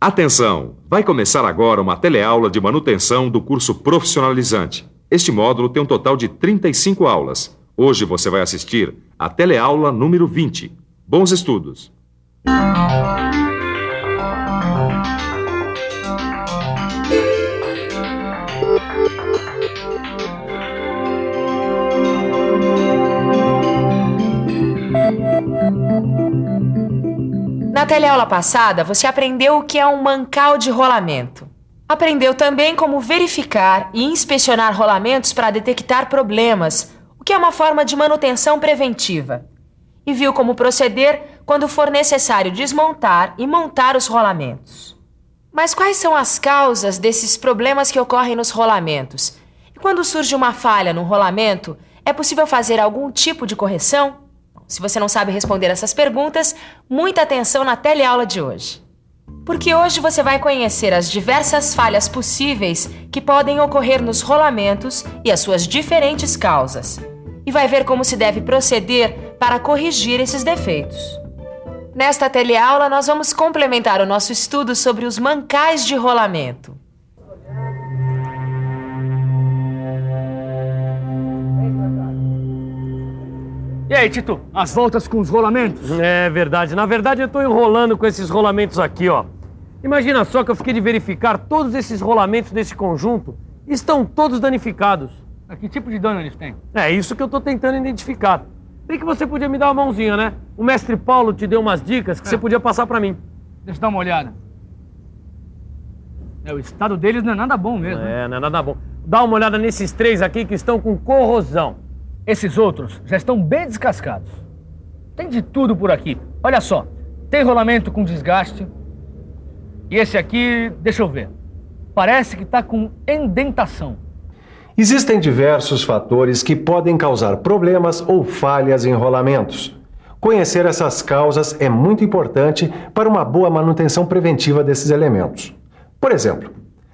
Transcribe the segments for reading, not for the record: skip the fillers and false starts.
Atenção! Vai começar agora uma teleaula de manutenção do curso profissionalizante. Este módulo tem um total de 35 aulas. Hoje você vai assistir a teleaula número 20. Bons estudos! Na teleaula passada, você aprendeu o que é um mancal de rolamento. Aprendeu também como verificar e inspecionar rolamentos para detectar problemas, o que é uma forma de manutenção preventiva. E viu como proceder quando for necessário desmontar e montar os rolamentos. Mas quais são as causas desses problemas que ocorrem nos rolamentos? E quando surge uma falha no rolamento, é possível fazer algum tipo de correção? Se você não sabe responder essas perguntas, muita atenção na teleaula de hoje. Porque hoje você vai conhecer as diversas falhas possíveis que podem ocorrer nos rolamentos e as suas diferentes causas. E vai ver como se deve proceder para corrigir esses defeitos. Nesta teleaula, nós vamos complementar o nosso estudo sobre os mancais de rolamento. E aí, Tito, as voltas com os rolamentos? É verdade. Na verdade, eu tô enrolando com esses rolamentos aqui, ó. Imagina só que eu fiquei de verificar todos esses rolamentos desse conjunto estão todos danificados. Que tipo de dano eles têm? É isso que eu tô tentando identificar. Bem que você podia me dar uma mãozinha, né? O mestre Paulo te deu umas dicas que você podia passar pra mim. Deixa eu dar uma olhada. O estado deles não é nada bom mesmo. Não é nada bom. Dá uma olhada nesses três aqui que estão com corrosão. Esses outros já estão bem descascados. Tem de tudo por aqui. Olha só, tem rolamento com desgaste. E esse aqui, deixa eu ver. Parece que está com indentação. Existem diversos fatores que podem causar problemas ou falhas em rolamentos. Conhecer essas causas é muito importante para uma boa manutenção preventiva desses elementos. Por exemplo,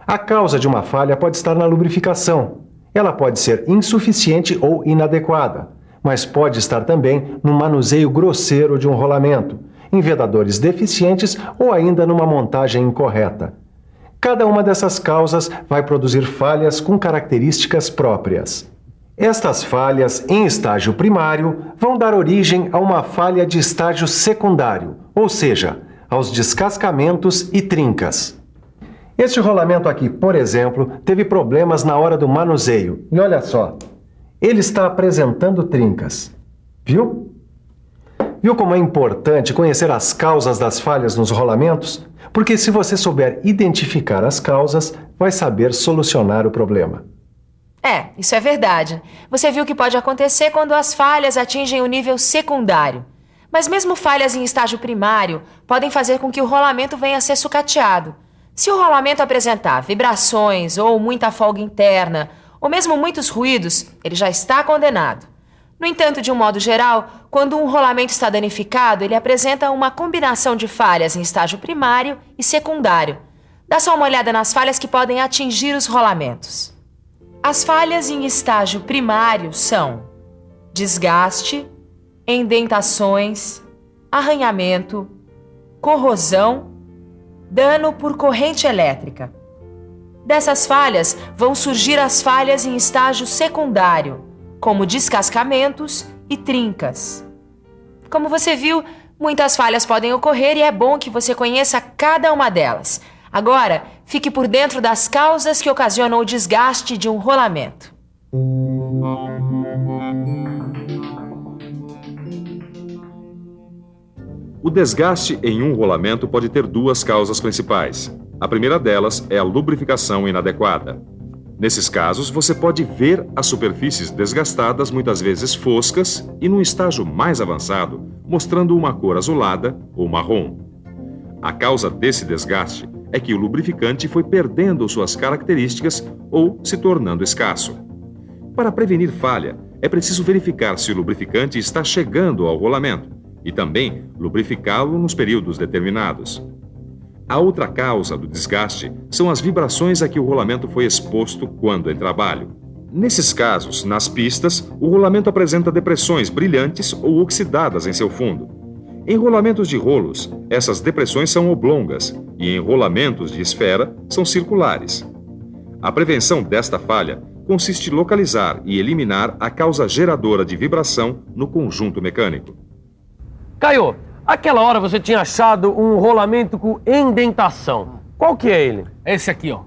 a causa de uma falha pode estar na lubrificação. Ela pode ser insuficiente ou inadequada, mas pode estar também no manuseio grosseiro de um rolamento, em vedadores deficientes ou ainda numa montagem incorreta. Cada uma dessas causas vai produzir falhas com características próprias. Estas falhas em estágio primário vão dar origem a uma falha de estágio secundário, ou seja, aos descascamentos e trincas. Este rolamento aqui, por exemplo, teve problemas na hora do manuseio. E olha só, ele está apresentando trincas. Viu? Viu como é importante conhecer as causas das falhas nos rolamentos? Porque se você souber identificar as causas, vai saber solucionar o problema. Isso é verdade. Você viu que pode acontecer quando as falhas atingem o nível secundário. Mas mesmo falhas em estágio primário podem fazer com que o rolamento venha a ser sucateado. Se o rolamento apresentar vibrações ou muita folga interna, ou mesmo muitos ruídos, ele já está condenado. No entanto, de um modo geral, quando um rolamento está danificado, ele apresenta uma combinação de falhas em estágio primário e secundário. Dá só uma olhada nas falhas que podem atingir os rolamentos. As falhas em estágio primário são desgaste, indentações, arranhamento, corrosão, dano por corrente elétrica. Dessas falhas vão surgir as falhas em estágio secundário, como descascamentos e trincas. Como você viu, muitas falhas podem ocorrer e é bom que você conheça cada uma delas. Agora, fique por dentro das causas que ocasionam o desgaste de um rolamento. O desgaste em um rolamento pode ter duas causas principais. A primeira delas é a lubrificação inadequada. Nesses casos, você pode ver as superfícies desgastadas, muitas vezes foscas, e num estágio mais avançado, mostrando uma cor azulada ou marrom. A causa desse desgaste é que o lubrificante foi perdendo suas características ou se tornando escasso. Para prevenir falha, é preciso verificar se o lubrificante está chegando ao rolamento e também lubrificá-lo nos períodos determinados. A outra causa do desgaste são as vibrações a que o rolamento foi exposto quando em trabalho. Nesses casos, nas pistas, o rolamento apresenta depressões brilhantes ou oxidadas em seu fundo. Em rolamentos de rolos, essas depressões são oblongas e em rolamentos de esfera são circulares. A prevenção desta falha consiste em localizar e eliminar a causa geradora de vibração no conjunto mecânico. Caio, aquela hora você tinha achado um rolamento com indentação. Qual que é ele? Esse aqui, ó.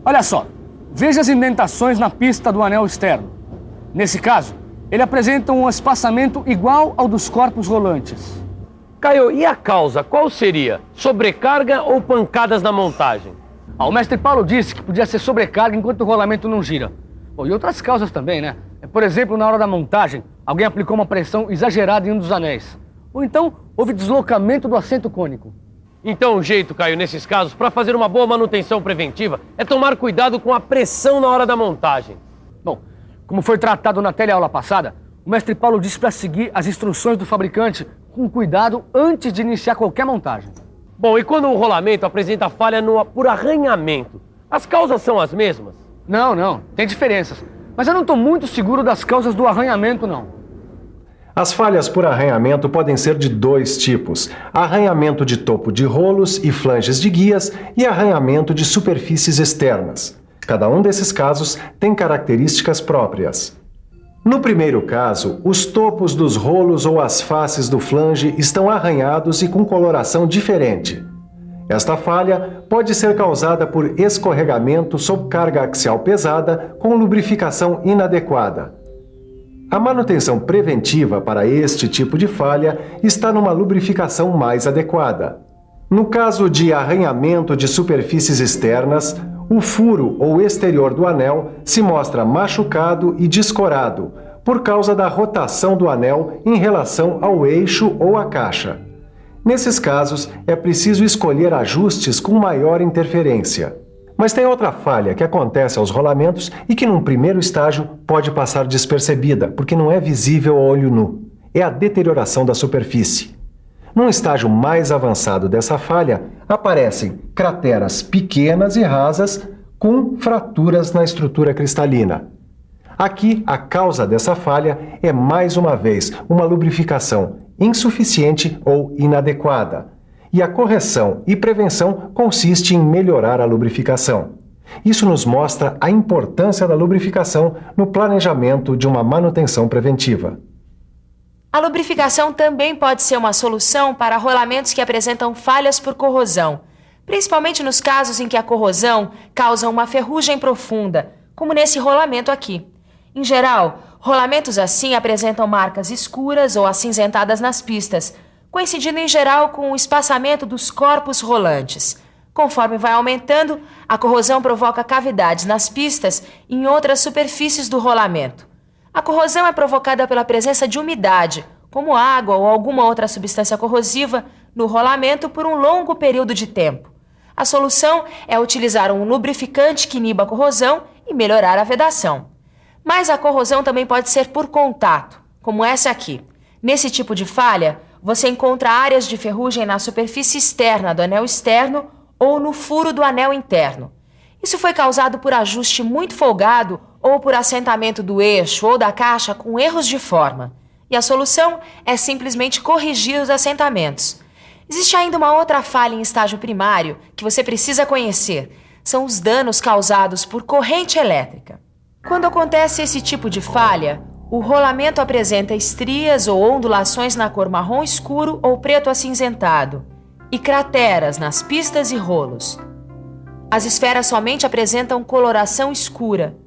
Olha só, veja as indentações na pista do anel externo. Nesse caso, ele apresenta um espaçamento igual ao dos corpos rolantes. Caio, e a causa, qual seria? Sobrecarga ou pancadas na montagem? O mestre Paulo disse que podia ser sobrecarga enquanto o rolamento não gira. Bom, e outras causas também, né? Por exemplo, na hora da montagem, alguém aplicou uma pressão exagerada em um dos anéis. Ou então, houve deslocamento do assento cônico. Então o jeito, Caio, nesses casos, para fazer uma boa manutenção preventiva, é tomar cuidado com a pressão na hora da montagem. Bom, como foi tratado na teleaula passada, o mestre Paulo disse para seguir as instruções do fabricante com cuidado antes de iniciar qualquer montagem. Bom, e quando um rolamento apresenta falha por arranhamento, as causas são as mesmas? Não, tem diferenças. Mas eu não estou muito seguro das causas do arranhamento, não. As falhas por arranhamento podem ser de dois tipos: arranhamento de topo de rolos e flanges de guias e arranhamento de superfícies externas. Cada um desses casos tem características próprias. No primeiro caso, os topos dos rolos ou as faces do flange estão arranhados e com coloração diferente. Esta falha pode ser causada por escorregamento sob carga axial pesada com lubrificação inadequada. A manutenção preventiva para este tipo de falha está numa lubrificação mais adequada. No caso de arranhamento de superfícies externas, o furo ou exterior do anel se mostra machucado e descorado por causa da rotação do anel em relação ao eixo ou à caixa. Nesses casos, é preciso escolher ajustes com maior interferência. Mas tem outra falha que acontece aos rolamentos e que num primeiro estágio pode passar despercebida, porque não é visível a olho nu. É a deterioração da superfície. Num estágio mais avançado dessa falha, aparecem crateras pequenas e rasas com fraturas na estrutura cristalina. Aqui, a causa dessa falha é, mais uma vez, uma lubrificação insuficiente ou inadequada. E a correção e prevenção consiste em melhorar a lubrificação. Isso nos mostra a importância da lubrificação no planejamento de uma manutenção preventiva. A lubrificação também pode ser uma solução para rolamentos que apresentam falhas por corrosão, principalmente nos casos em que a corrosão causa uma ferrugem profunda, como nesse rolamento aqui. Em geral, rolamentos assim apresentam marcas escuras ou acinzentadas nas pistas, coincidindo em geral com o espaçamento dos corpos rolantes. Conforme vai aumentando, a corrosão provoca cavidades nas pistas e em outras superfícies do rolamento. A corrosão é provocada pela presença de umidade, como água ou alguma outra substância corrosiva, no rolamento por um longo período de tempo. A solução é utilizar um lubrificante que iniba a corrosão e melhorar a vedação. Mas a corrosão também pode ser por contato, como essa aqui. Nesse tipo de falha, você encontra áreas de ferrugem na superfície externa do anel externo ou no furo do anel interno. Isso foi causado por ajuste muito folgado ou por assentamento do eixo ou da caixa com erros de forma. E a solução é simplesmente corrigir os assentamentos. Existe ainda uma outra falha em estágio primário que você precisa conhecer. São os danos causados por corrente elétrica. Quando acontece esse tipo de falha, o rolamento apresenta estrias ou ondulações na cor marrom escuro ou preto acinzentado e crateras nas pistas e rolos. As esferas somente apresentam coloração escura.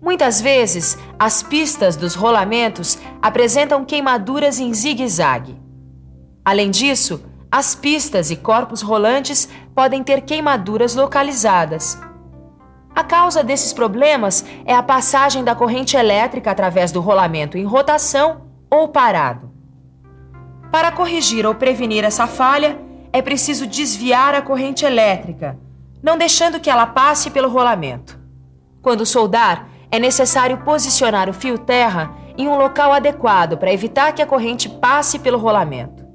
Muitas vezes, as pistas dos rolamentos apresentam queimaduras em zigue-zague. Além disso, as pistas e corpos rolantes podem ter queimaduras localizadas. A causa desses problemas é a passagem da corrente elétrica através do rolamento em rotação ou parado. Para corrigir ou prevenir essa falha, é preciso desviar a corrente elétrica, não deixando que ela passe pelo rolamento. Quando soldar, é necessário posicionar o fio terra em um local adequado para evitar que a corrente passe pelo rolamento.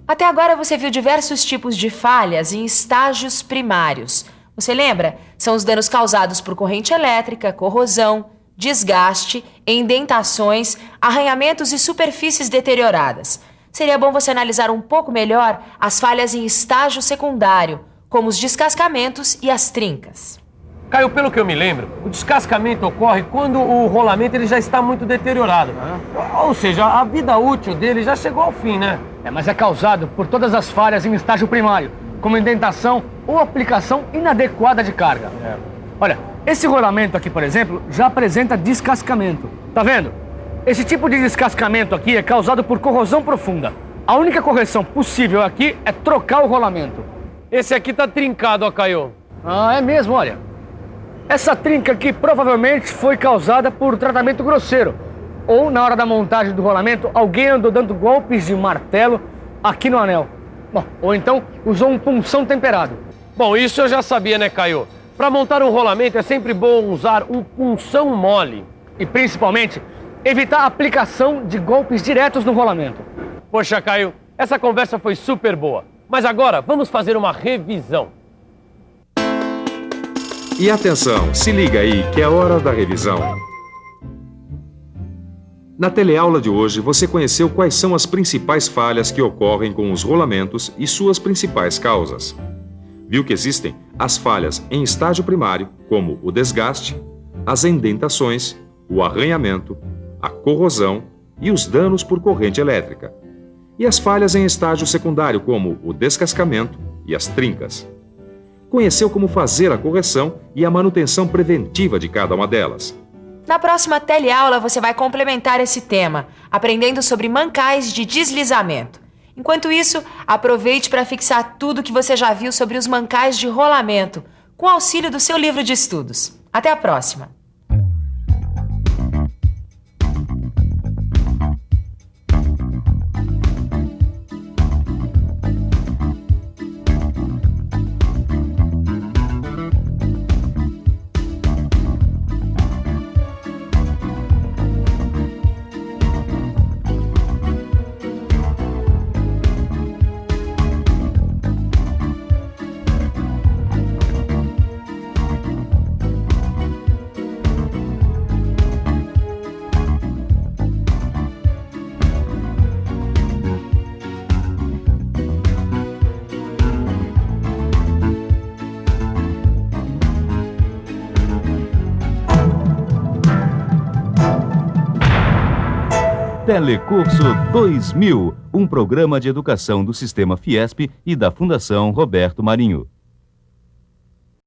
Até agora você viu diversos tipos de falhas em estágios primários. Você lembra? São os danos causados por corrente elétrica, corrosão, desgaste, indentações, arranhamentos e superfícies deterioradas. seria bom você analisar um pouco melhor as falhas em estágio secundário, como os descascamentos e as trincas. Caio, pelo que eu me lembro, o descascamento ocorre quando o rolamento ele já está muito deteriorado. Ou seja, a vida útil dele já chegou ao fim, né? Mas é causado por todas as falhas em estágio primário, como indentação ou aplicação inadequada de carga. Olha, esse rolamento aqui, por exemplo, já apresenta descascamento. Tá vendo? Esse tipo de descascamento aqui é causado por corrosão profunda. A única correção possível aqui é trocar o rolamento. Esse aqui tá trincado, ó, Caio. É mesmo, olha. Essa trinca aqui provavelmente foi causada por tratamento grosseiro. Ou, na hora da montagem do rolamento, alguém andou dando golpes de martelo aqui no anel. Bom, ou então usou um punção temperado. Bom, isso eu já sabia, né, Caio? Para montar um rolamento é sempre bom usar um punção mole. E, principalmente, evitar a aplicação de golpes diretos no rolamento. Poxa, Caio, essa conversa foi super boa. Mas agora, vamos fazer uma revisão. E atenção, se liga aí que é hora da revisão. Na teleaula de hoje, você conheceu quais são as principais falhas que ocorrem com os rolamentos e suas principais causas. Viu que existem as falhas em estágio primário, como o desgaste, as indentações, o arranhamento, a corrosão e os danos por corrente elétrica. E as falhas em estágio secundário, como o descascamento e as trincas. Conheceu como fazer a correção e a manutenção preventiva de cada uma delas. Na próxima teleaula você vai complementar esse tema, aprendendo sobre mancais de deslizamento. Enquanto isso, aproveite para fixar tudo que você já viu sobre os mancais de rolamento, com auxílio do seu livro de estudos. Até a próxima! Telecurso 2000, um programa de educação do Sistema Fiesp e da Fundação Roberto Marinho.